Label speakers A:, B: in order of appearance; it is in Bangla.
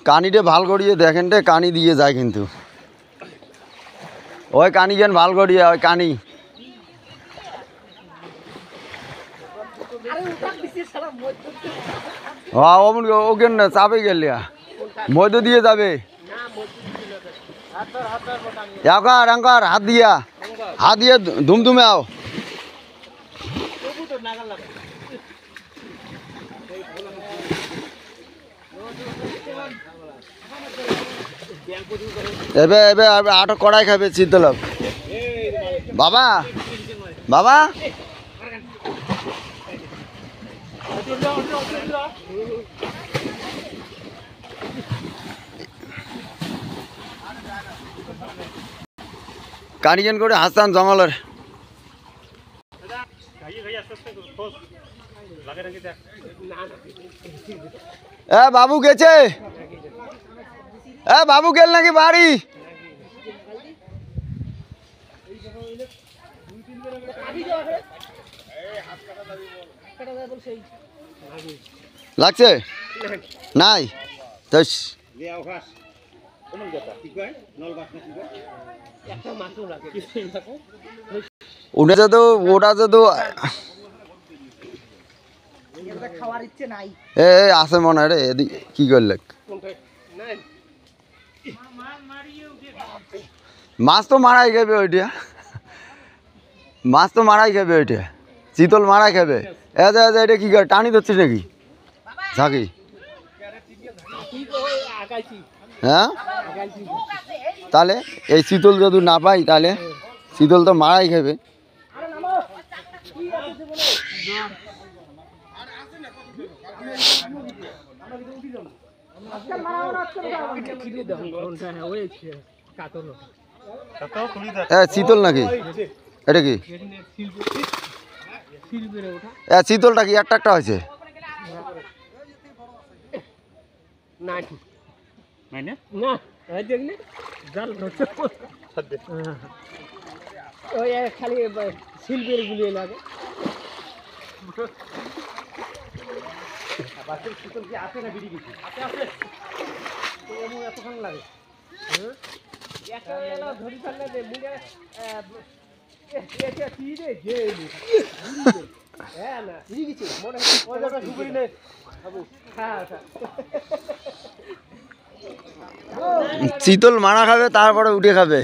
A: কানিটা ভাল করিয়ে দেখেন রে, কানি দিয়ে যায় কিন্তু ওই কানি কেন ভাল করিয়ে ওই কানি হ্যাঁ ওকে না চাপে গেলে মধ্য দিয়ে যাবে অঙ্কার হাত দিয়ে ধুমধুমে আও এবে এবে আটো কড়াই খাবে শীতলক বাবা বাবা কানিকেন করে হাসান জঙ্গলের এ বাবু গেছে এ বাবু গেল নাকি বাড়ি লাগছে নাই ওটা তো এ আছে মনে হয় রে কি করলে মাছ তো মারাই খাবে ওইটা মাছ তো মারাই খাবে ওইটা চিতল মারাই খাবে এটা কি করে টানি ধরছিস নাকি ঝাঁকি হ্যাঁ তাহলে এই শীতল যদি না পাই তাহলে শীতল তো মারাই খাবে শীতল নাকি এটা কি শীতলটা কি একটা হয়েছে
B: খালি শিল্পের গুলিয়ে লাগে শীতল কি আছে না বিড়ি গেছি এতক্ষণ লাগে ধরি ফেললে মুখে হ্যাঁ না মনে
A: শীতল মারা খাবে তারপরে উঠে খাবে